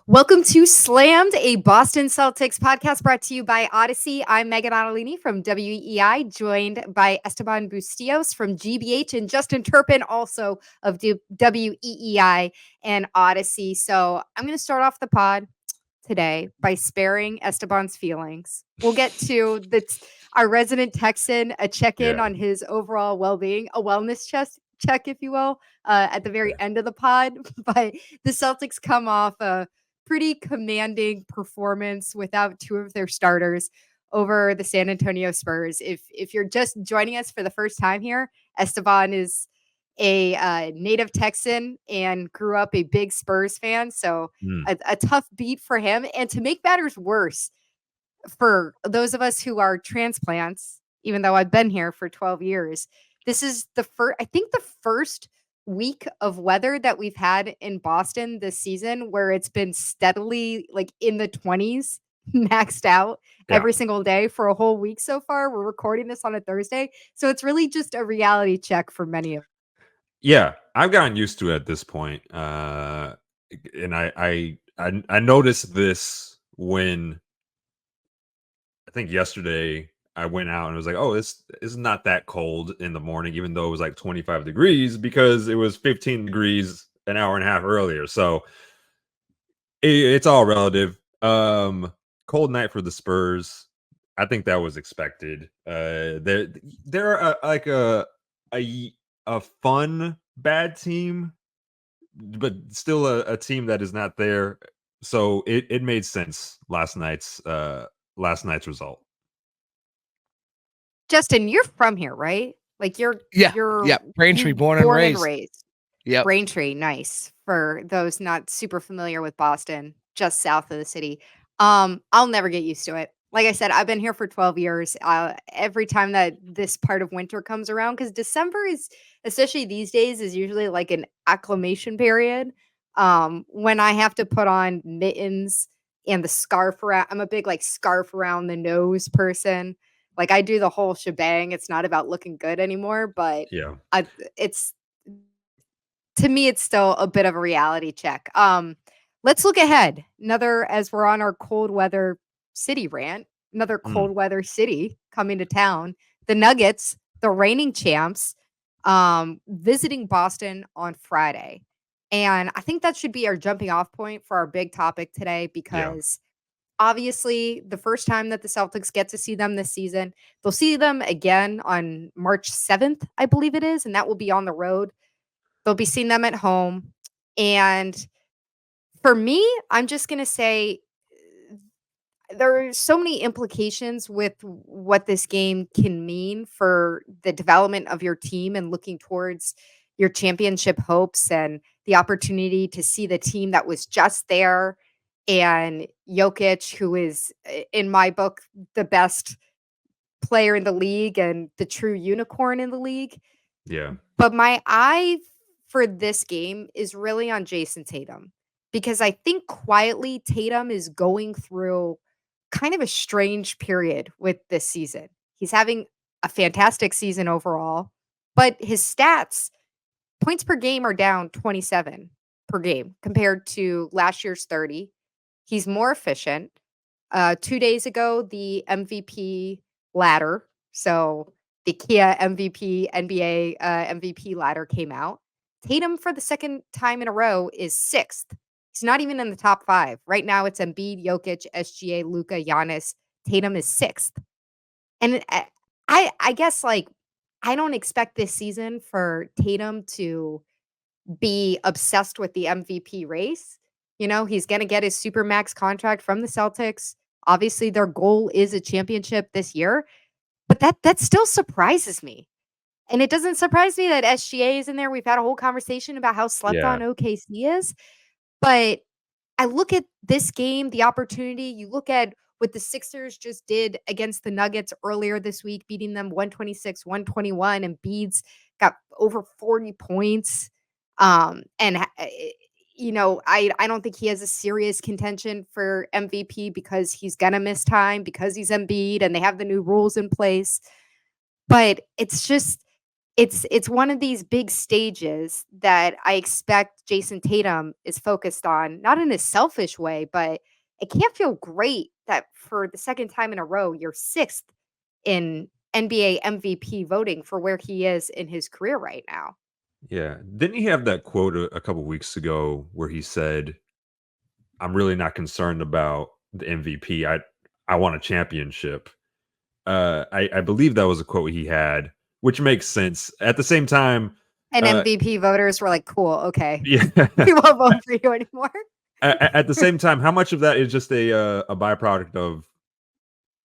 Welcome to Slammed, a Boston Celtics podcast brought to you by Odyssey. I'm Meghan Ottolini from WEI, joined by Esteban Bustillos from GBH and Justin Turpin, also of WEEI and Odyssey. So I'm going to start off the pod today by sparing Esteban's feelings. We'll get to our resident Texan, a check-in on his overall well-being, a wellness check, if you will, at the very end of the pod. But the Celtics come off a pretty commanding performance without two of their starters over the San Antonio Spurs. If you're just joining us for the first time here, Esteban is a native Texan and grew up a big Spurs fan. So a tough beat for him. And to make matters worse, for those of us who are transplants, even though I've been here for 12 years, this is the first week of weather that we've had in Boston this season where it's been steadily like in the 20s, maxed out every single day for a whole week so far. We're recording this on a Thursday. So it's really just a reality check for many of us. Yeah, I've gotten used to it at this point. And I noticed this when I think yesterday I went out and it was like, oh, it's not that cold in the morning, even though it was like 25 degrees because it was 15 degrees an hour and a half earlier. So it's all relative. Cold night for the Spurs. I think that was expected. They're like a fun bad team, but still a team that is not there. So it made sense last night's result. Justin, you're from here, right? Like you're Braintree, born and raised. Yeah, Braintree, nice. For those not super familiar with Boston, just south of the city. I'll never get used to it. Like I said, I've been here for 12 years. Every time that this part of winter comes around, because December is, especially these days, is usually like an acclimation period. When I have to put on mittens and the scarf around, I'm a big like scarf around the nose person. Like I do the whole shebang. It's not about looking good anymore, but it's to me, it's still a bit of a reality check. Let's look ahead. As we're on our cold weather city rant, another cold weather city coming to town. The Nuggets, the reigning champs, visiting Boston on Friday. And I think that should be our jumping off point for our big topic today because obviously the first time that the Celtics get to see them this season, they'll see them again on March 7th, I believe it is, and that will be on the road. They'll be seeing them at home. And for me, I'm just going to say there are so many implications with what this game can mean for the development of your team and looking towards your championship hopes and the opportunity to see the team that was just there and Jokic, who is, in my book, the best player in the league and the true unicorn in the league. Yeah. But my eye for this game is really on Jason Tatum because I think quietly Tatum is going through kind of a strange period with this season. He's having a fantastic season overall, but his stats, points per game, are down 27 per game compared to last year's 30. He's more efficient. 2 days ago, the MVP ladder, so the Kia MVP, NBA MVP ladder came out. Tatum, for the second time in a row, is 6th. He's not even in the top 5. Right now, it's Embiid, Jokic, SGA, Luka, Giannis. Tatum is 6th. And I guess, like, I don't expect this season for Tatum to be obsessed with the MVP race. You know, he's going to get his Supermax contract from the Celtics. Obviously, their goal is a championship this year. But that still surprises me. And it doesn't surprise me that SGA is in there. We've had a whole conversation about how slept on OKC is. But I look at this game, the opportunity. You look at what the Sixers just did against the Nuggets earlier this week, beating them 126-121, and Embiid's got over 40 points. You know, I don't think he has a serious contention for MVP because he's going to miss time because he's Embiid and they have the new rules in place. But it's just, it's one of these big stages that I expect Jason Tatum is focused on, not in a selfish way, but it can't feel great that for the second time in a row, you're 6th in NBA MVP voting for where he is in his career right now. Yeah. Didn't he have that quote a couple weeks ago where he said, "I'm really not concerned about the MVP. I want a championship." I believe that was a quote he had, which makes sense. At the same time, And uh, MVP voters were like, "Cool, okay. yeah. We won't vote for you anymore." At the same time, how much of that is just a byproduct of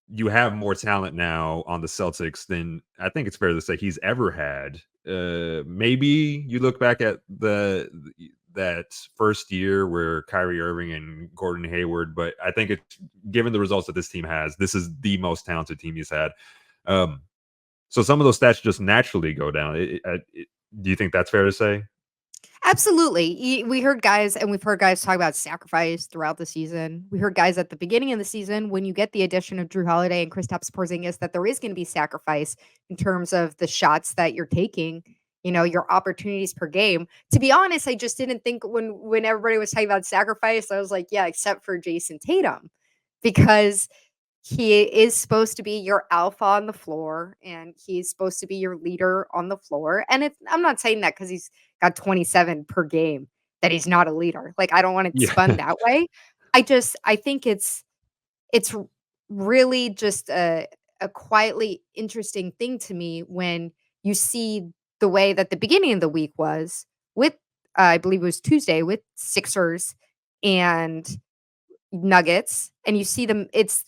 you have more talent now on the Celtics than I think it's fair to say he's ever had. Maybe you look back at that first year where Kyrie Irving and Gordon Hayward, but I think it's given the results that this team has, this is the most talented team he's had. So some of those stats just naturally go down. Do you think that's fair to say? Absolutely. We heard guys, and we've heard guys talk about sacrifice throughout the season. We heard guys at the beginning of the season when you get the addition of Drew Holiday and Kristaps Porzingis that there is going to be sacrifice in terms of the shots that you're taking, your opportunities per game. To be honest, I just didn't think when everybody was talking about sacrifice, I was like, yeah, except for Jason Tatum, because he is supposed to be your alpha on the floor and he's supposed to be your leader on the floor. And I'm not saying that because he's got 27 per game that he's not a leader. Like, I don't want it Yeah. spun that way. I think it's really just a quietly interesting thing to me when you see the way that the beginning of the week was with, I believe it was Tuesday, with Sixers and Nuggets, and you see them. It's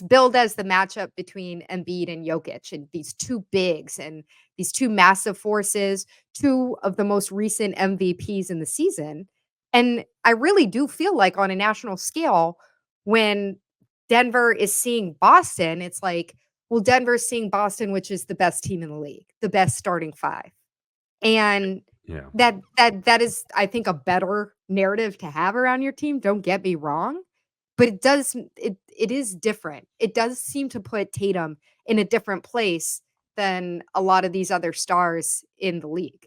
billed as the matchup between Embiid and Jokic, and these two bigs and these two massive forces, two of the most recent MVPs in the season. And I really do feel like on a national scale, when Denver is seeing Boston, it's like, well, Denver's seeing Boston, which is the best team in the league, the best starting five. And Yeah. that is, I think, a better narrative to have around your team. Don't get me wrong, but it is different. It does seem to put Tatum in a different place than a lot of these other stars in the league.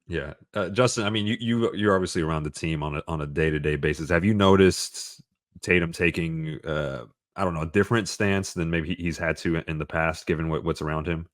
Yeah. Justin, I mean, you're obviously around the team on a day-to-day basis. Have you noticed Tatum taking I don't know, a different stance than maybe he's had to in the past, given what's around him?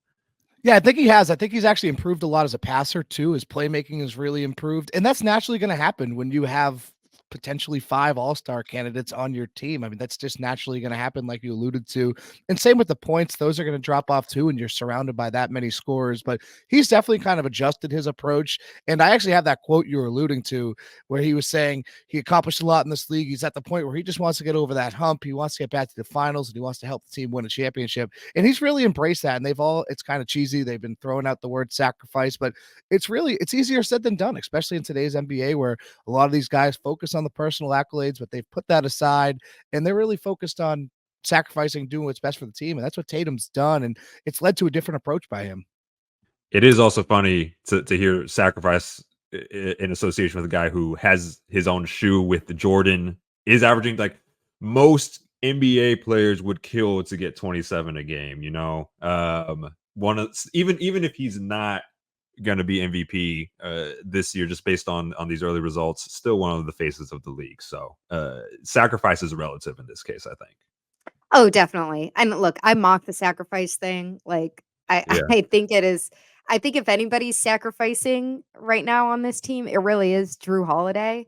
Yeah, I think he has. I think he's actually improved a lot as a passer too. His playmaking has really improved, and that's naturally going to happen when you have potentially 5 all-star candidates on your team. I mean, that's just naturally going to happen, like you alluded to. And same with the points; those are going to drop off too, and you're surrounded by that many scorers. But he's definitely kind of adjusted his approach. And I actually have that quote you were alluding to, where he was saying he accomplished a lot in this league. He's at the point where he just wants to get over that hump. He wants to get back to the finals, and he wants to help the team win a championship. And he's really embraced that. And it's kind of cheesy. They've been throwing out the word sacrifice, but it's easier said than done, especially in today's NBA where a lot of these guys focus on the personal accolades, but they've put that aside and they're really focused on sacrificing, doing what's best for the team. And that's what Tatum's done. And it's led to a different approach by him. It is also funny to hear sacrifice in association with a guy who has his own shoe with the Jordan, is averaging like most NBA players would kill to get 27 a game, one of even if he's not going to be MVP this year, just based on these early results, still one of the faces of the league. So sacrifice is relative in this case, I think. Oh, definitely. And look, I mock the sacrifice thing. Like, Yeah. I think it is. I think if anybody's sacrificing right now on this team, it really is Drew Holiday.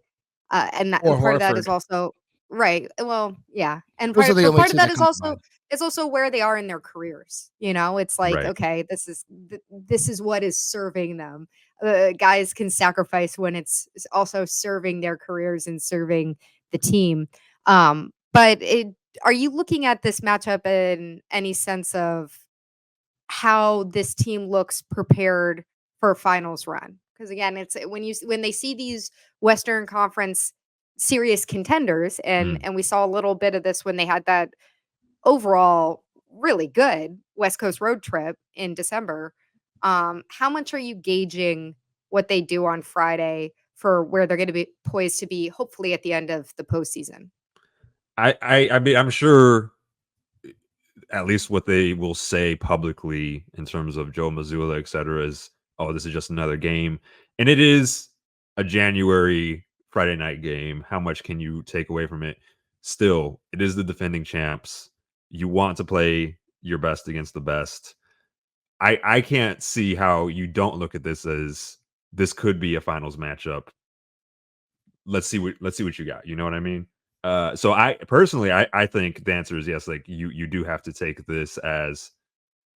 And part of that is Horford. also right. Well, yeah, and Those are the but only part of two that that is come to also mind. where they are in their careers. It's like, Right. okay, this is what is serving them. Guys can sacrifice when it's also serving their careers and serving the team. But are you looking at this matchup in any sense of how this team looks prepared for a finals run? Because again, it's when they see these Western Conference serious contenders, and Mm. we saw a little bit of this when they had that overall really good West Coast road trip in December. How much are you gauging what they do on Friday for where they're going to be poised to be, hopefully at the end of the postseason? I mean, I'm sure at least what they will say publicly in terms of Joe Mazzulla, et cetera, is oh, this is just another game. And it is a January Friday night game. How much can you take away from it? Still, it is the defending champs. You want to play your best against the best. I can't see how you don't look at this as this could be a finals matchup. Let's see what you got. You know what I mean? So I personally I think the answer is yes. Like you do have to take this as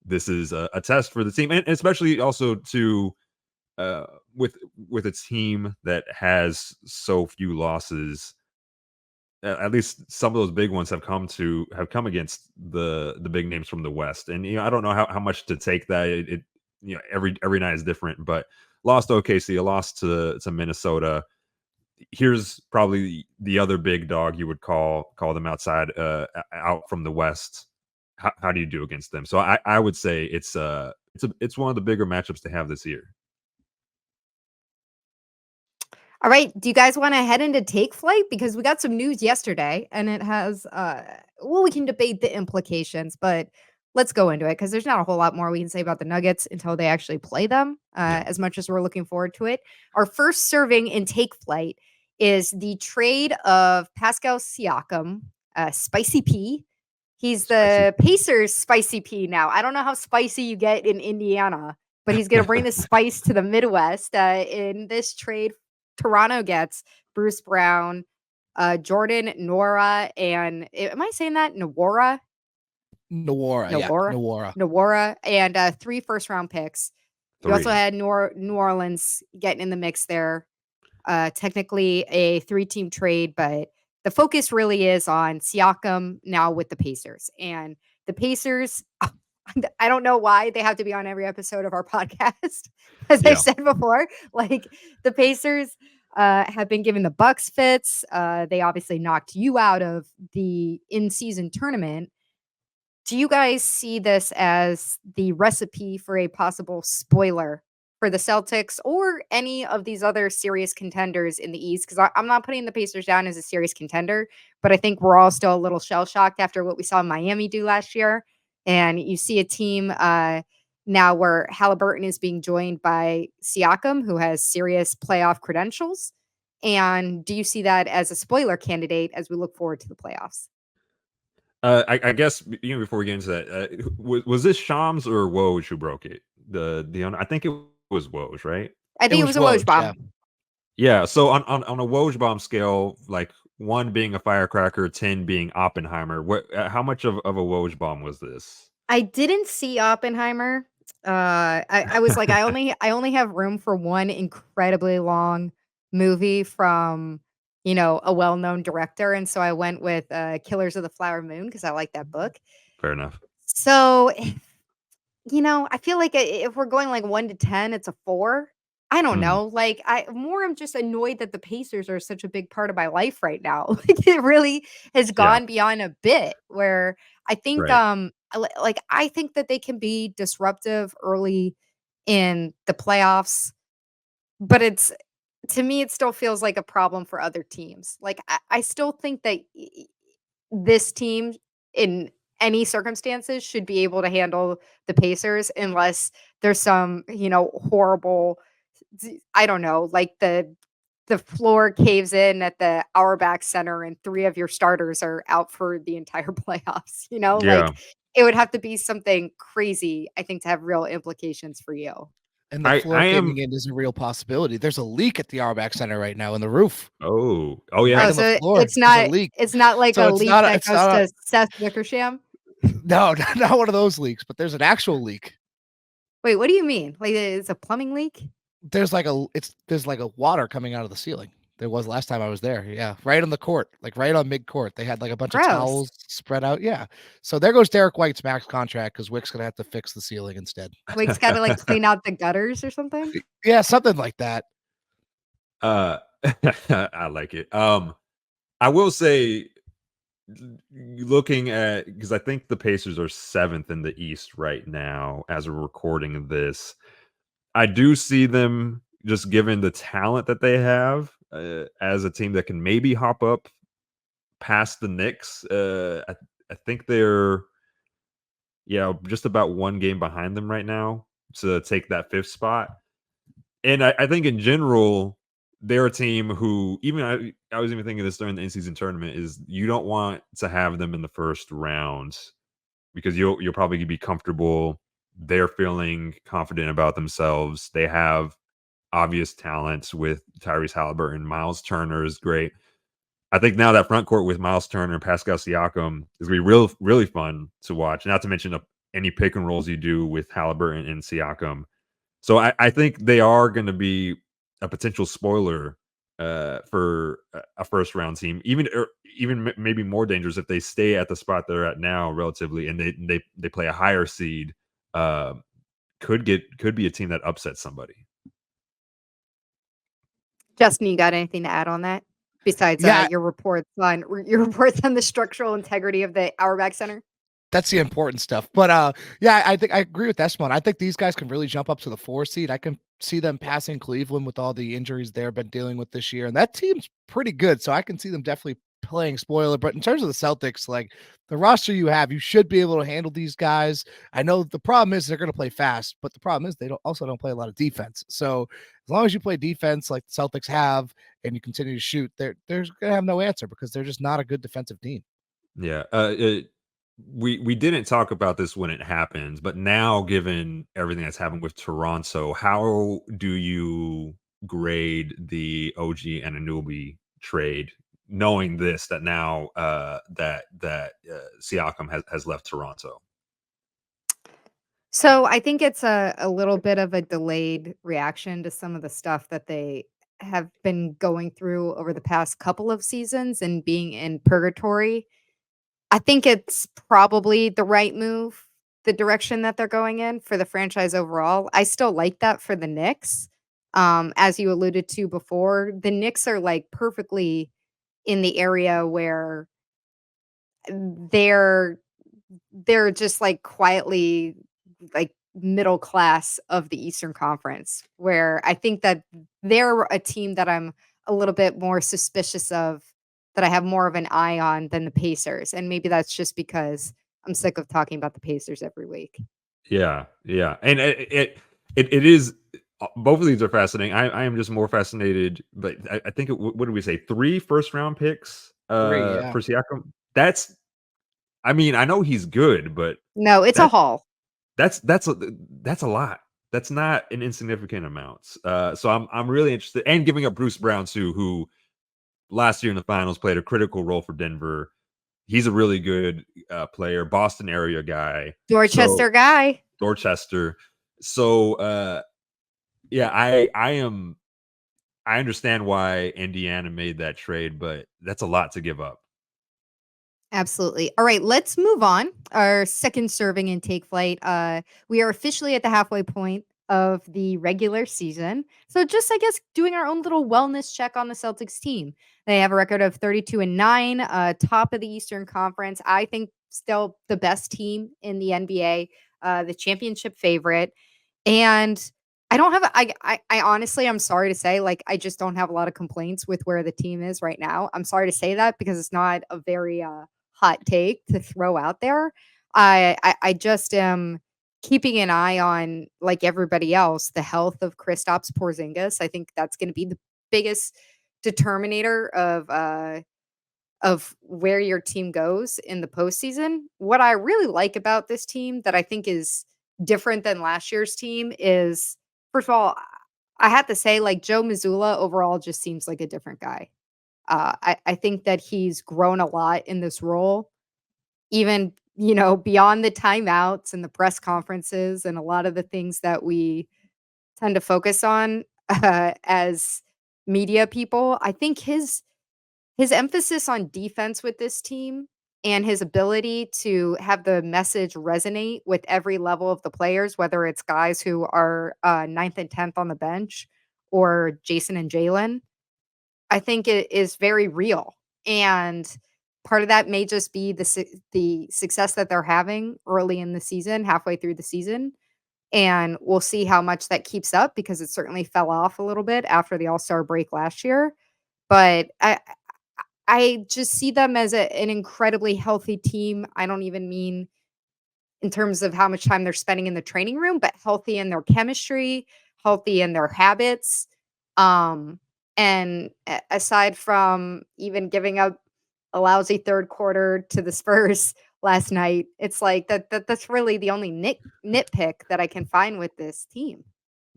this is a test for the team, and especially also to uh, with a team that has so few losses. At least some of those big ones have come against the big names from the West, and I don't know how much to take that. It every night is different, but lost to OKC, a loss to Minnesota. Here's probably the other big dog you would call them outside out from the West. How do you do against them? So I would say it's one of the bigger matchups to have this year. All right. Do you guys want to head into take flight? Because we got some news yesterday and it has, well, we can debate the implications, but let's go into it because there's not a whole lot more we can say about the Nuggets until they actually play them, as much as we're looking forward to it. Our first serving in take flight is the trade of Pascal Siakam, Spicy P. He's the Pacers Spicy P now. I don't know how spicy you get in Indiana, but he's going to bring the spice to the Midwest in this trade. Toronto gets Bruce Brown, Jordan Nwora, and am I saying that? Nwora, and 3 first-round picks. You also had New Orleans getting in the mix there. Technically a 3-team trade, but the focus really is on Siakam now with the Pacers. And the Pacers, I don't know why they have to be on every episode of our podcast. As I've said before, like the Pacers have been giving the Bucks fits. They obviously knocked you out of the in-season tournament. Do you guys see this as the recipe for a possible spoiler for the Celtics or any of these other serious contenders in the East? Because I'm not putting the Pacers down as a serious contender, but I think we're all still a little shell-shocked after what we saw Miami do last year. And you see a team now where Halliburton is being joined by Siakam, who has serious playoff credentials. And do you see that as a spoiler candidate as we look forward to the playoffs? I guess before we get into that, was this Shams or Woj who broke it? The owner, I think it was Woj, right? I think it was a Woj bomb. Yeah. So on a Woj bomb scale, like 1 being a firecracker, 10 being Oppenheimer, how much of a Woj bomb was this? I didn't see Oppenheimer. I was like, I only have room for one incredibly long movie from, a well-known director. And so I went with Killers of the Flower Moon because I like that book. Fair enough. So, I feel like if we're going like 1 to 10, it's a 4. I don't know. Like I'm just annoyed that the Pacers are such a big part of my life right now. Like it really has gone beyond a bit where I think I think that they can be disruptive early in the playoffs, but to me it still feels like a problem for other teams. Like I still think that this team in any circumstances should be able to handle the Pacers unless there's some, horrible, I don't know, like the floor caves in at the Auerbach Center and 3 of your starters are out for the entire playoffs, like it would have to be something crazy, I think, to have real implications for you. And the floor caving in is a real possibility. There's a leak at the Auerbach Center right now in the roof. Oh yeah. Right so it's not like so a leak that goes to Seth Wickersham. No, not one of those leaks, but there's an actual leak. Wait, what do you mean? Like it's a plumbing leak? There's like a water coming out of the ceiling. There was last time I was there. Yeah, right on the court, like right on mid-court. They had like a bunch of towels spread out. Yeah. So there goes Derek White's max contract because Wick's gonna have to fix the ceiling instead. Wick's got to like clean out the gutters or something. Yeah, something like that. I like it. I will say, looking at, because I think the Pacers are 7th in the East right now as we're recording this. I do see them, just given the talent that they have, as a team that can maybe hop up past the Knicks. I think they're just about 1 game behind them right now to take that 5th spot. And I think in general, they're a team who even I was even thinking this during the in-season tournament is you don't want to have them in the first round because you'll probably be comfortable. They're feeling confident about themselves. They have obvious talents with Tyrese Halliburton. Miles Turner is great. I think now that front court with Miles Turner and Pascal Siakam is going to be really fun to watch. Not to mention any pick and rolls you do with Halliburton and Siakam. So I think they are going to be a potential spoiler for a first round team, even maybe more dangerous if they stay at the spot they're at now relatively, and they play a higher seed. Could be a team that upsets somebody. Justin, you got anything to add on that besides Yeah, your reports on the structural integrity of the Auerbach Center? that's the important stuff. But yeah, I think I agree with Esteban. I think these guys can really jump up to the 4 seed. I can see them passing Cleveland with all the injuries they've been dealing with this year, and that team's pretty good. So I can see them definitely playing spoiler. But in terms of the Celtics, like the roster you have, you should be able to handle these guys. I know the problem is they're going to play fast, but the problem is they don't play a lot of defense. So as long as you play defense like the Celtics have, and you continue to shoot, they're going to have no answer because they're just not a good defensive team. Yeah. We didn't talk about this when it happens, but now given everything that's happened with Toronto, how do you grade the OG and Anunoby trade, knowing this that now that Siakam has left Toronto? So I think it's a little bit of a delayed reaction to some of the stuff that they have been going through over the past couple of seasons and being in purgatory. I think it's probably the right move, the direction that they're going in for the franchise overall. I still like that for the Knicks. As you alluded to before, the Knicks are like perfectly in the area where they're they're just like quietly like middle class of the Eastern Conference, where I think that they're a team that I'm a little bit more suspicious of, that I have more of an eye on than the Pacers. And maybe that's just because I'm sick of talking about the Pacers every week. Yeah, yeah, and it is. Both of these are fascinating. I am just more fascinated, but I think what did we say? 3 first round picks 3, yeah. for Siakam. That's I mean, I know he's good, but No, it's a that haul. that's a lot. That's not an insignificant amount. So I'm really interested, and giving up Bruce Brown too, who last year in the finals played a critical role for Denver. He's a really good player, Boston area guy. So Dorchester guy. Dorchester. So yeah, I understand why Indiana made that trade, but that's a lot to give up. Absolutely. All right, let's move on. Our second serving in Take Flight. We are officially at the halfway point of the regular season. So just I guess doing our own little wellness check on the Celtics team. They have a record of 32-9, top of the Eastern Conference. I think still the best team in the NBA, the championship favorite. And I don't have I honestly, I'm sorry to say, like, I just don't have a lot of complaints with where the team is right now. I'm sorry to say that because it's not a very hot take to throw out there. I just am keeping an eye on, like everybody else, the health of Kristaps Porzingis. I think that's going to be the biggest determinator of where your team goes in the postseason. What I really like about this team that I think is different than last year's team is, first of all, I have to say, like, Joe Mazzulla overall just seems like a different guy. I think that he's grown a lot in this role, even, beyond the timeouts and the press conferences and a lot of the things that we tend to focus on as media people. I think his emphasis on defense with this team and his ability to have the message resonate with every level of the players, whether it's guys who are 9th and 10th on the bench or Jason and Jalen, I think it is very real. And part of that may just be the success that they're having early in the season, halfway through the season. And we'll see how much that keeps up because it certainly fell off a little bit after the All-Star break last year. But I just see them as an incredibly healthy team. I don't even mean in terms of how much time they're spending in the training room, but healthy in their chemistry, healthy in their habits. And aside from even giving up a lousy third quarter to the Spurs last night, it's like that's really the only nitpick that I can find with this team.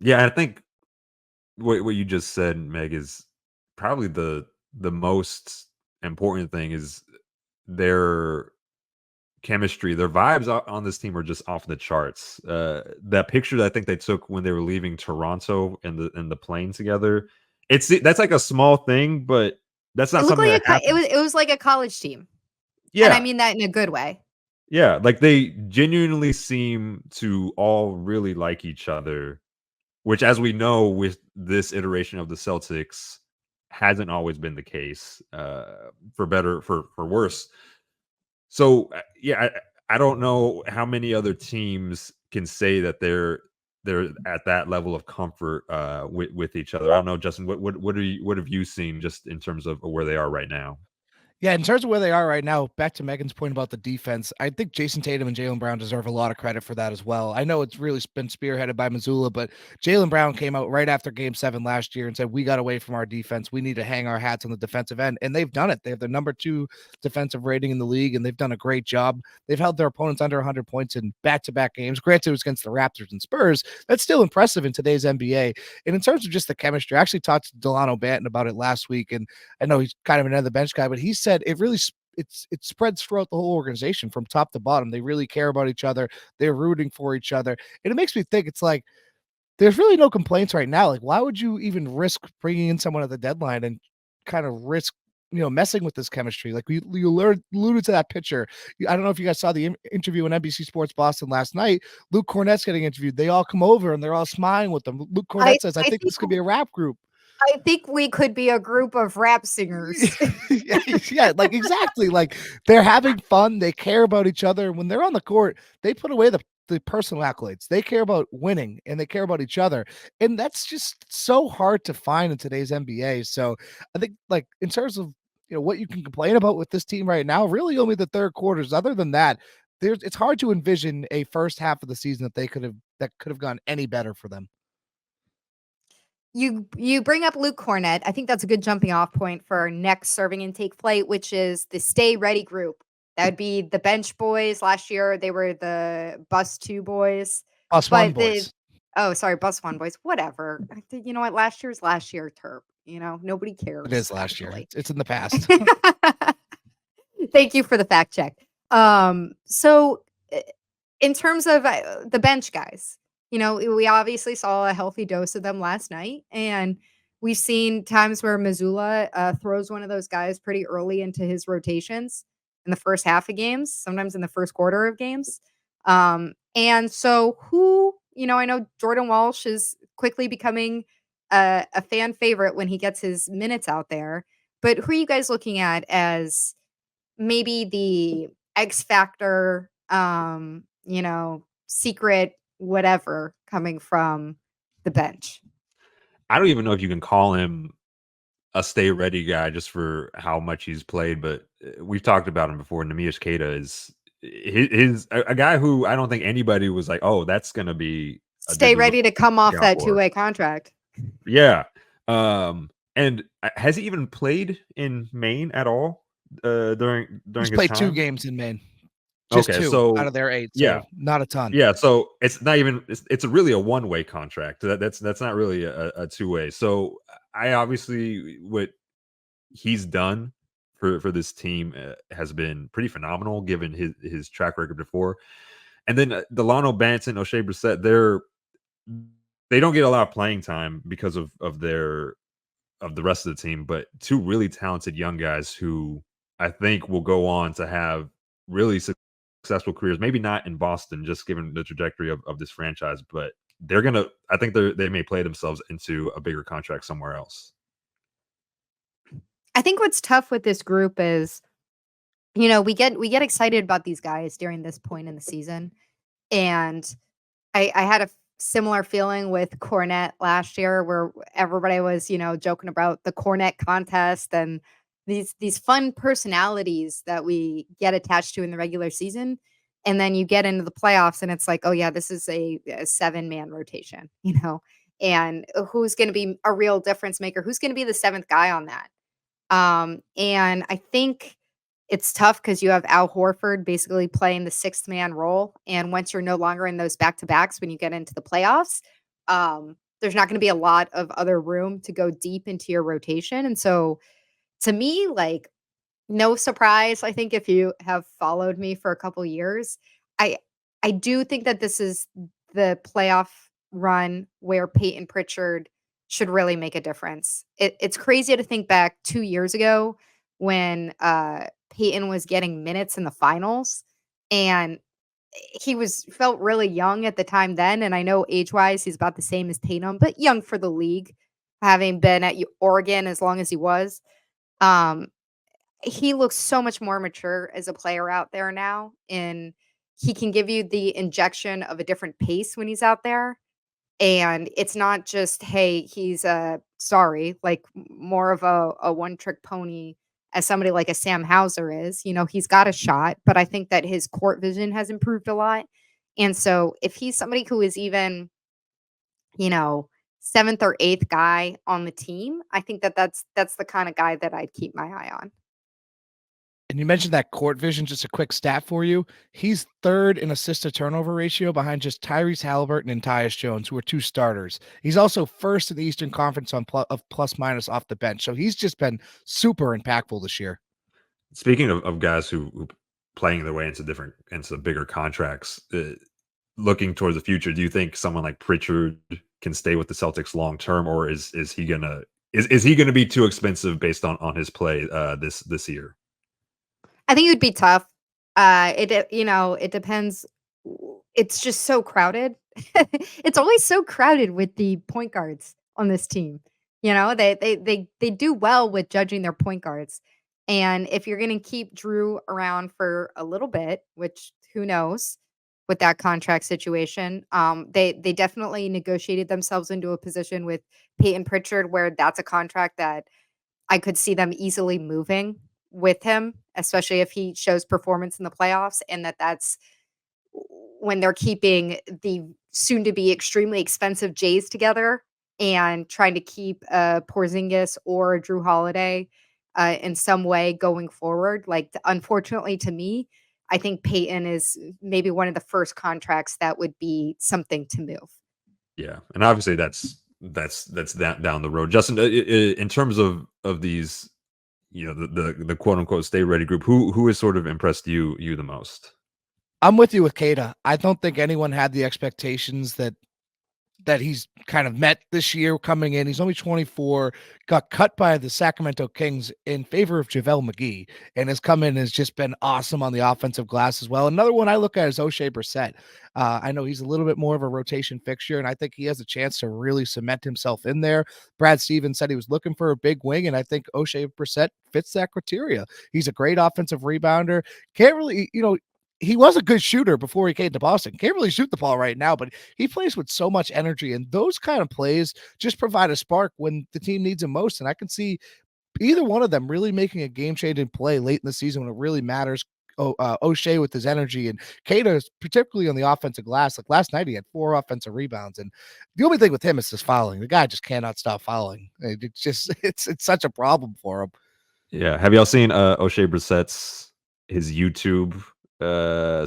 Yeah, I think what you just said, Meg, is probably the most important thing is their chemistry. Their vibes on this team are just off the charts. That picture that I think they took when they were leaving Toronto in the plane together, that's like a small thing, but that's It not looked something like that happens. it was like a college team, and I Yeah, mean that in a good way. yeah, like they genuinely seem to all really like each other, which, as we know, with this iteration of the Celtics, hasn't always been the case, for better, for worse. So, yeah, I don't know how many other teams can say that they're at that level of comfort, with each other. I don't know, Justin. What have you seen just in terms of where they are right now? Yeah, in terms of where they are right now, back to Megan's point about the defense, I think Jason Tatum and Jaylen Brown deserve a lot of credit for that as well. I know it's really been spearheaded by Missoula, but Jaylen Brown came out right after Game 7 last year and said, we got away from our defense. We need to hang our hats on the defensive end. And they've done it. They have the number 2 defensive rating in the league, and they've done a great job. They've held their opponents under 100 points in back-to-back games. Granted, it was against the Raptors and Spurs. That's still impressive in today's NBA. And in terms of just the chemistry, I actually talked to Delano Banton about it last week, and I know he's kind of another bench guy, but he said it really it spreads throughout the whole organization from top to bottom. They really care about each other. They're rooting for each other. And it makes me think it's like there's really no complaints right now. Like, why would you even risk bringing in someone at the deadline and kind of risk, messing with this chemistry? Like alluded to that pitcher. I don't know if you guys saw the interview on NBC Sports Boston last night. Luke Cornett's getting interviewed. They all come over and they're all smiling with them. Luke Cornett says, I think this could be a rap group. I think we could be a group of rap singers. Yeah, like exactly. Like they're having fun. They care about each other. When they're on the court, they put away the personal accolades. They care about winning and they care about each other. And that's just so hard to find in today's NBA. So I think, like, in terms of what you can complain about with this team right now, really only the third quarters. Other than that, it's hard to envision a first half of the season that could have gone any better for them. You bring up Luke Cornett. I think that's a good jumping off point for our next serving intake flight, which is the Stay Ready group. That would be the bench boys. Last year they were the bus 2 boys. Bus 1 boys. Bus 1 boys. Whatever. You know what? Last year's last year, Terp. Nobody cares. It is last year. It's in the past. Thank you for the fact check. So in terms of the bench guys, we obviously saw a healthy dose of them last night, and we've seen times where Missoula throws one of those guys pretty early into his rotations in the first half of games, sometimes in the first quarter of games. And so I know Jordan Walsh is quickly becoming a fan favorite when he gets his minutes out there, but who are you guys looking at as maybe the X factor, secret whatever coming from the bench? I don't even know if you can call him a stay ready guy just for how much he's played, but we've talked about him before. Neemias Queta is a guy who I don't think anybody was like, oh, that's going to be stay ready to come off that 2-way contract. Yeah. And has he even played in Maine at all during He's his played time? 2 games in Maine. Just okay, 2 so out of their 8. So yeah, not a ton. Yeah, so it's not even it's really a one-way contract. That's not really a two-way. So I obviously what he's done for this team has been pretty phenomenal given his track record before. And then Delano Banton, O'Shea Brissett, they don't get a lot of playing time because of the rest of the team, but 2 really talented young guys who I think will go on to have really successful careers. Maybe not in Boston, just given the trajectory of this franchise, but I think they may play themselves into a bigger contract somewhere else. I think what's tough with this group is, we get excited about these guys during this point in the season. And I had a similar feeling with Cornette last year where everybody was, joking about the Cornette contest and these fun personalities that we get attached to in the regular season. And then you get into the playoffs and it's like, oh yeah, this is a 7-man rotation, and who's going to be a real difference maker? Who's going to be the seventh guy on that? And I think it's tough because you have Al Horford basically playing the sixth man role. And once you're no longer in those back to backs when you get into the playoffs, there's not going to be a lot of other room to go deep into your rotation. And so to me, like, no surprise, I think if you have followed me for a couple years, I I do think that this is the playoff run where Peyton Pritchard should really make a difference. It's crazy to think back 2 years ago when, Peyton was getting minutes in the finals, and he was felt really young at the time then, and I know age-wise, he's about the same as Tatum, but young for the league, having been at Oregon as long as he was. Um, he looks so much more mature as a player out there now, and he can give you the injection of a different pace when he's out there. And it's not just, hey, he's sorry, like more of a one trick pony as somebody like a Sam Hauser is. You know, he's got a shot, but I think that his court vision has improved a lot. And so if he's somebody who is even, you know, seventh or eighth guy on the team, I think that that's the kind of guy that I'd keep my eye on. And you mentioned that court vision, just a quick stat for you. He's third in assist to turnover ratio behind just Tyrese Halliburton and Tyus Jones, who are two starters. He's also first in the Eastern Conference on of plus minus off the bench. So he's just been super impactful this year. Speaking of guys who playing their way into bigger contracts, looking towards the future, do you think someone like Pritchard can stay with the Celtics long term, or is he gonna be too expensive based on his play this year? I think it would be tough. It depends. It's just so crowded. It's always so crowded with the point guards on this team. You know, they do well with judging their point guards. And if you're going to keep Drew around for a little bit, which who knows with that contract situation, they definitely negotiated themselves into a position with Peyton Pritchard where that's a contract that I could see them easily moving with him, especially if he shows performance in the playoffs, and that's when they're keeping the soon to be extremely expensive Jays together and trying to keep Porzingis or Drew Holiday in some way going forward. Like, unfortunately to me, I think Peyton is maybe one of the first contracts that would be something to move. Yeah, and obviously that's down the road. Justin, in terms of these, the quote unquote stay ready group, who has sort of impressed you the most? I'm with you with Kada. I don't think anyone had the expectations that he's kind of met this year coming in. He's only 24, got cut by the Sacramento Kings in favor of JaVale McGee, and has come in and has just been awesome on the offensive glass as well. Another one I look at is O'Shea Brissett. I know he's a little bit more of a rotation fixture, and I think he has a chance to really cement himself in there. Brad Stevens said he was looking for a big wing, and I think O'Shea Brissett fits that criteria. He's a great offensive rebounder. Can't really, he was a good shooter before he came to Boston. Can't really shoot the ball right now, but he plays with so much energy, and those kind of plays just provide a spark when the team needs him most. And I can see either one of them really making a game-changing play late in the season when it really matters. O'Shea with his energy, and Kada, particularly on the offensive glass. Like last night, he had 4 offensive rebounds, and the only thing with him is his fouling. The guy just cannot stop fouling. It's just it's such a problem for him. Yeah, have y'all seen O'Shea Brissett's his YouTube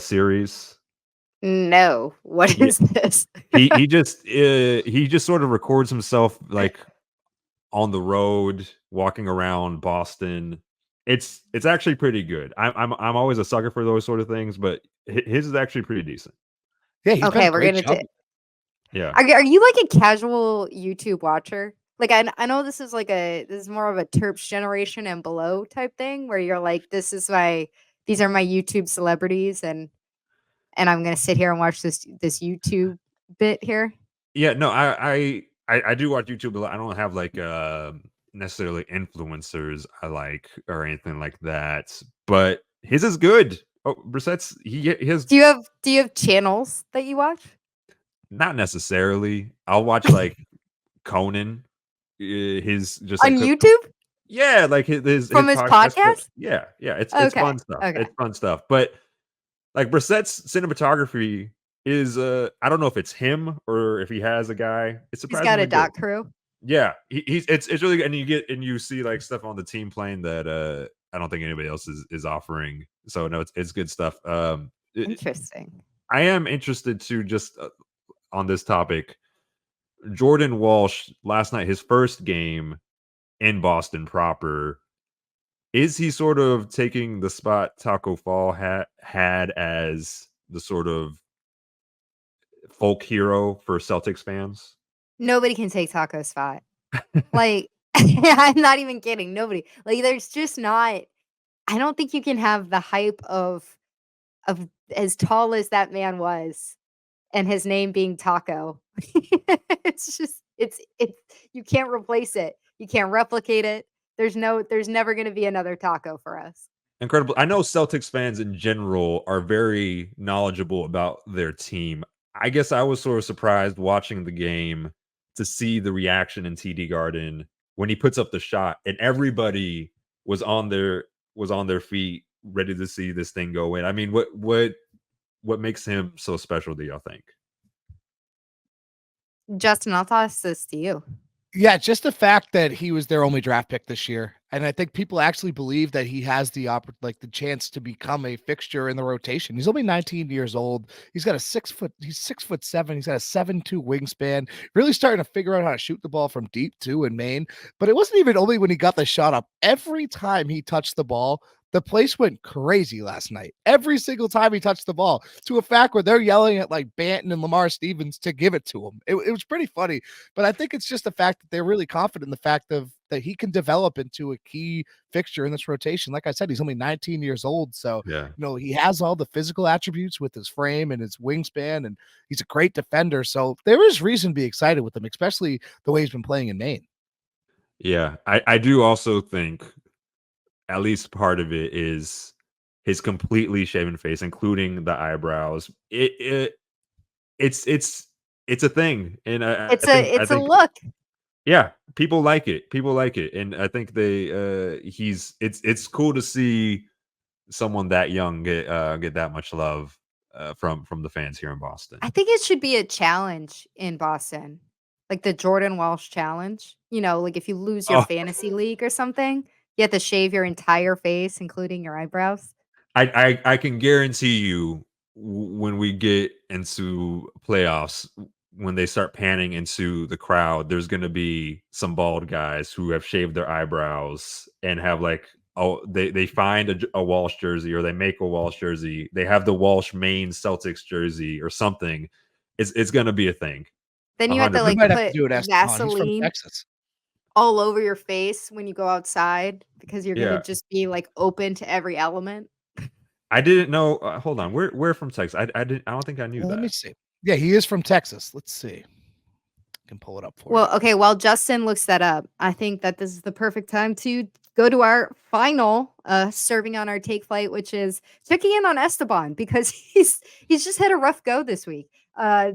series? No, what Yeah, is this? he just sort of records himself like on the road walking around Boston. It's actually pretty good. I'm always a sucker for those sort of things, but his is actually pretty decent. Yeah, he's been Okay, a we're great gonna job. do. Yeah. Are you like a casual YouTube watcher? Like, I know this is this is more of a Terps generation and below type thing where you're like, these are my YouTube celebrities, and I'm gonna sit here and watch this YouTube bit here. Yeah, no, I do watch YouTube a lot. I don't have like necessarily influencers I like or anything like that, but his is good. Oh, Brissett's he has Do you have channels that you watch not necessarily. I'll watch like Conan, his just on like YouTube yeah, like his from his podcast. podcast? Yeah, yeah, it's Okay, fun stuff. okay. It's fun stuff. But like Brissett's cinematography is I don't know if it's him or if he has a guy. It's He's got a surprisingly good. dot crew. Yeah, he's it's really good, and you see like stuff on the team plane that I don't think anybody else is offering. So no, it's good stuff. Interesting. I am interested to just on this topic. Jordan Walsh last night, his first game in Boston proper. Is he sort of taking the spot Taco Fall had as the sort of folk hero for Celtics fans? Nobody can take Taco's spot. Like, I'm not even kidding. Nobody. Like, there's just not. I don't think you can have the hype of as tall as that man was, and his name being Taco. It's just it's you can't replace it. You can't replicate it. There's never going to be another Taco for us. Incredible. I know Celtics fans in general are very knowledgeable about their team. I guess I was sort of surprised watching the game to see the reaction in TD Garden when he puts up the shot and everybody was on their feet ready to see this thing go in. I mean, what makes him so special do y'all think? Justin, I'll toss this to you. Yeah, just the fact that he was their only draft pick this year, and I think people actually believe that he has the the chance to become a fixture in the rotation. He's only 19 years old. He's 6'7". He's got a 7'2" wingspan. Really starting to figure out how to shoot the ball from deep too in Maine. But it wasn't even only when he got the shot up. Every time he touched the ball, the place went crazy last night. Every single time he touched the ball, to a fact where they're yelling at like Banton and Lamar Stevens to give it to him. It was pretty funny. But I think it's just the fact that they're really confident in the fact that he can develop into a key fixture in this rotation. Like I said, he's only 19 years old. So, Yeah. he has all the physical attributes with his frame and his wingspan, and he's a great defender. So there is reason to be excited with him, especially the way he's been playing in Maine. Yeah. I do also think at least part of it is his completely shaven face, including the eyebrows. It's a thing. And I It's a think look. yeah, people like it. People like it, and I think it's cool to see someone that young get that much love from the fans here in Boston. I think it should be a challenge in Boston, like the Jordan Walsh challenge. Like if you lose your Oh, fantasy league or something, you have to shave your entire face, including your eyebrows. I can guarantee you when we get into playoffs, when they start panning into the crowd, there's going to be some bald guys who have shaved their eyebrows and have like, oh, they find a Walsh jersey or they make a Walsh jersey. They have the Walsh Maine Celtics jersey or something. It's going to be a thing. Then you have to 100%. We like might have to put do it, Esteban. He's from Vaseline Texas. all over your face when you go outside because you're gonna Yeah. just be like open to every element. I didn't know. Hold on. We're from Texas. I don't think I knew Let me that. see. Yeah, he is from Texas. Let's see. I can pull it up for you. Well, okay, while Justin looks that up, I think that this is the perfect time to go to our final serving on our take flight, which is checking in on Esteban because he's just had a rough go this week.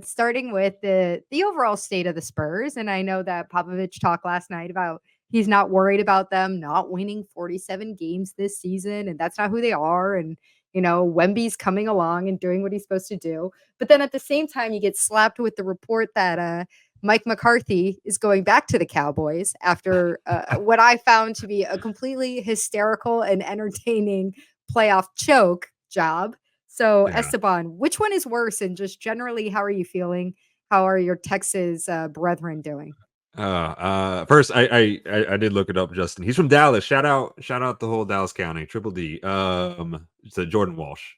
Starting with the overall state of the Spurs. And I know that Popovich talked last night about he's not worried about them not winning 47 games this season, and that's not who they are. And Wemby's coming along and doing what he's supposed to do. But then at the same time, you get slapped with the report that Mike McCarthy is going back to the Cowboys after what I found to be a completely hysterical and entertaining playoff choke job. So, Yeah. Esteban, which one is worse? And just generally, how are you feeling? How are your Texas brethren doing? First, I did look it up, Justin. He's from Dallas. Shout out the whole Dallas County, Triple D. It's Jordan Walsh.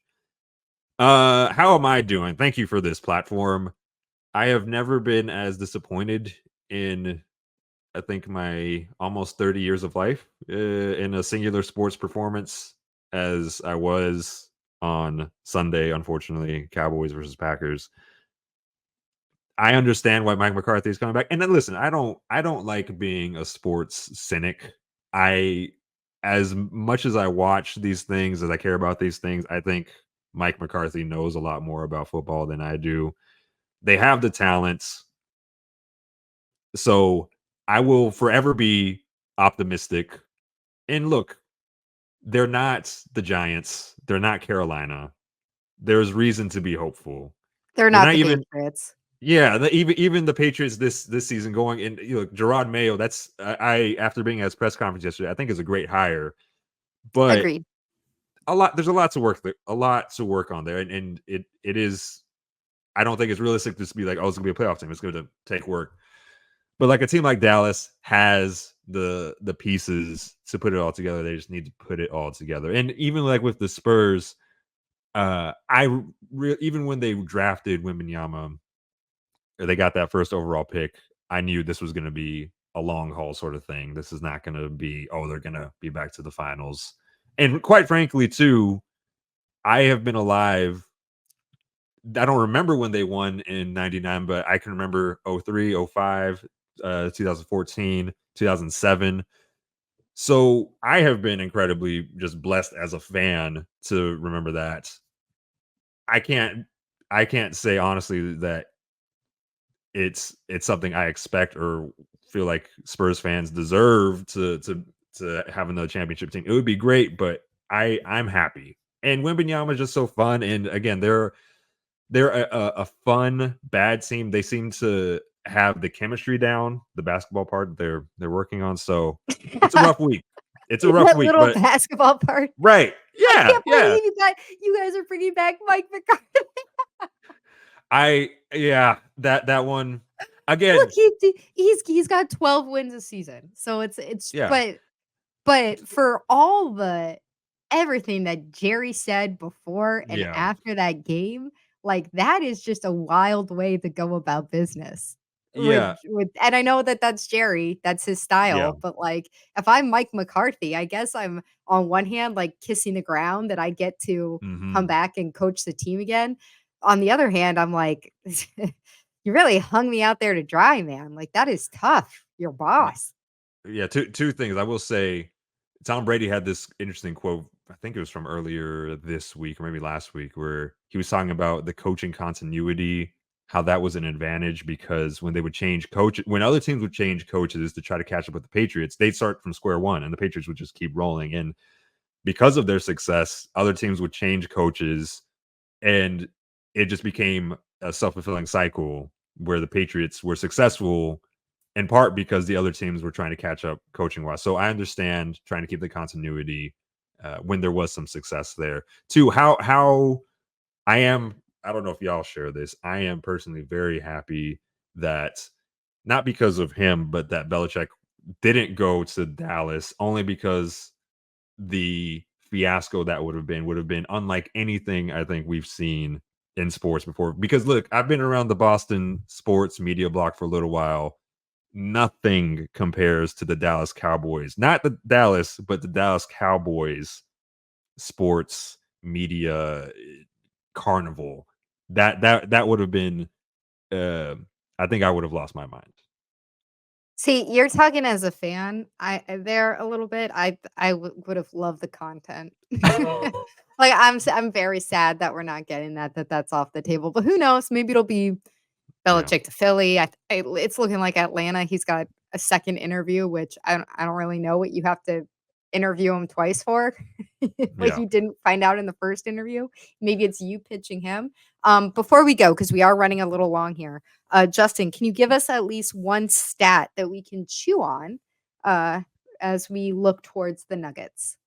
How am I doing? Thank you for this platform. I have never been as disappointed in, I think, my almost 30 years of life in a singular sports performance as I was on Sunday. Unfortunately, Cowboys versus Packers. I understand why Mike McCarthy is coming back. And then listen, I don't like being a sports cynic. As much as I watch these things, as I care about these things, I think Mike McCarthy knows a lot more about football than I do. They have the talents. So I will forever be optimistic. And look, they're not the Giants. They're not Carolina. There's reason to be hopeful. They're They're not not the even. Patriots. Yeah, even the Patriots this season going and Gerard Mayo. That's I after being at his press conference yesterday, I think is a great hire, but Agreed. there's a lot to work on there, and it is. I don't think it's realistic to just be like, oh, it's gonna be a playoff team. It's going to take work. But like a team like Dallas has the pieces to put it all together. They just need to put it all together. And even like with the Spurs, even when they drafted Wembanyama, or they got that first overall pick, I knew this was going to be a long haul sort of thing. This is not going to be, oh, they're going to be back to the finals. And quite frankly, too, I have been alive. I don't remember when they won in 99, but I can remember 03, 05, 2014, 2007. So I have been incredibly just blessed as a fan to remember that. I can't I can't say honestly that it's something I expect or feel like Spurs fans deserve to have another championship team. It would be great, but I'm happy. And Wembanyama is just so fun. And again, they're a fun bad team. They seem to have the chemistry down, the basketball part they're working on. So it's a rough week. It's a rough That week, little but basketball part. right, I yeah, can't yeah. believe you guys are bringing back Mike McCarthy. That one Look, again. he's got 12 wins a season. So it's Yeah, but for all the everything that Jerry said before and yeah, after that game, like, that is just a wild way to go about business yeah, with and I know that that's Jerry, that's his yeah. style, but, like, if I'm Mike McCarthy, I guess I'm on one hand, like, kissing the ground that I get to come Hmm. back and coach the team again. On the other hand, I'm like, "You really hung me out there to dry, man." Like, that is tough. Your boss. Yeah, two things. I will say Tom Brady had this interesting quote, I think it was from earlier this week or maybe last week, where he was talking about the coaching continuity, how that was an advantage because when they would change coach when other teams would change coaches to try to catch up with the Patriots, they'd start from square one and the Patriots would just keep rolling. And because of their success, other teams would change coaches and it just became a self-fulfilling cycle where the Patriots were successful in part because the other teams were trying to catch up coaching wise. So I understand trying to keep the continuity when there was some success there. Two, how I am. I don't know if y'all share this. I am personally very happy that not because of him, but that Belichick didn't go to Dallas only because the fiasco that would have been unlike anything I think we've seen in sports before. Because look, I've been around the Boston sports media block for a little while. Nothing compares to the Dallas Cowboys. Not the Dallas, but the Dallas Cowboys sports media carnival. That would have been I think I would have lost my mind. See, you're talking as a fan. There a little bit. Would have loved the content. Like I'm very sad that we're not getting that's off the table. But who knows? Maybe it'll be Yeah. Belichick to Philly. It's looking like Atlanta. He's got a second interview, which I don't really know what you have to interview him twice for. Like Yeah. you didn't find out in the first interview. Maybe it's you pitching him. Before we go, because we are running a little long here, Justin, can you give us at least one stat that we can chew on uh, as we look towards the Nuggets?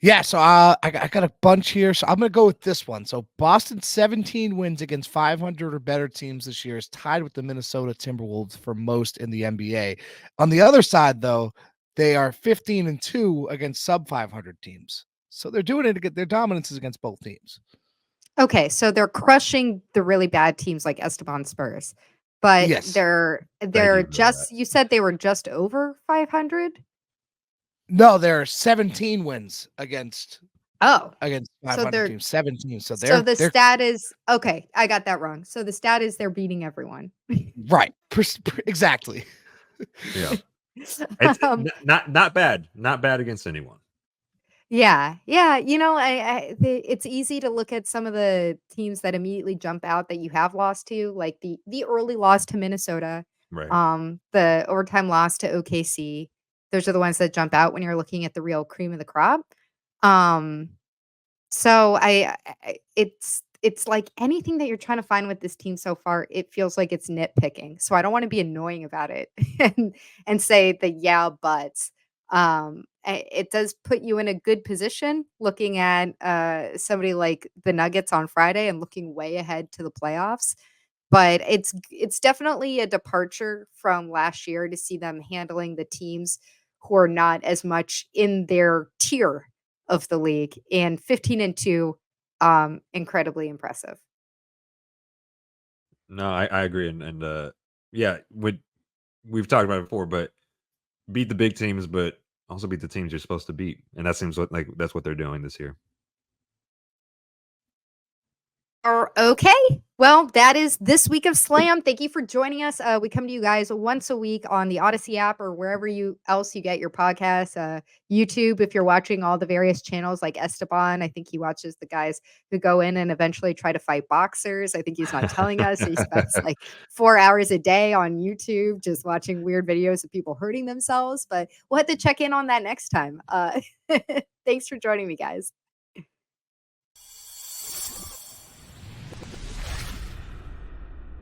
Yeah, so I got a bunch here. So I'm going to go with this one. So Boston 17 wins against 500 or better teams this year is tied with the Minnesota Timberwolves for most in the NBA. On the other side, though, they are 15-2 against sub 500 teams. So they're doing it to get their dominance is against both teams. Okay, so they're crushing the really bad teams like Esteban Spurs, but Yes. Thank you they're for that. just you said they were just over 500? No, there are 17 wins against Oh, so 500 they're teams. 17. So so they're the they're stat is okay, I got that wrong. So the stat is they're beating everyone. right. Exactly. Yeah. It's Um, not bad. Not bad against anyone. yeah, yeah, it's easy to look at some of the teams that immediately jump out that you have lost to, like the early loss to Minnesota, Right. the overtime loss to OKC. Those are the ones that jump out when you're looking at the real cream of the crop. Um, so it's it's like anything that you're trying to find with this team so far, it feels like it's nitpicking. So I don't want to be annoying about it and say the yeah, buts. It does put you in a good position looking at somebody like the Nuggets on Friday and looking way ahead to the playoffs. But it's definitely a departure from last year to see them handling the teams who are not as much in their tier of the league. And 15-2, incredibly impressive. No, I agree, and yeah, we've talked about it before, but beat the big teams, but also beat the teams you're supposed to beat, and that seems like that's what they're doing this year. Okay. Well, that is this week of Slam. Thank you for joining us. We come to you guys once a week on the Odyssey app or wherever else you get your podcasts. YouTube, if you're watching all the various channels like Esteban, I think he watches the guys who go in and eventually try to fight boxers. I think he's not telling us. He spends like 4 hours a day on YouTube just watching weird videos of people hurting themselves. But we'll have to check in on that next time. Thanks for joining me, guys.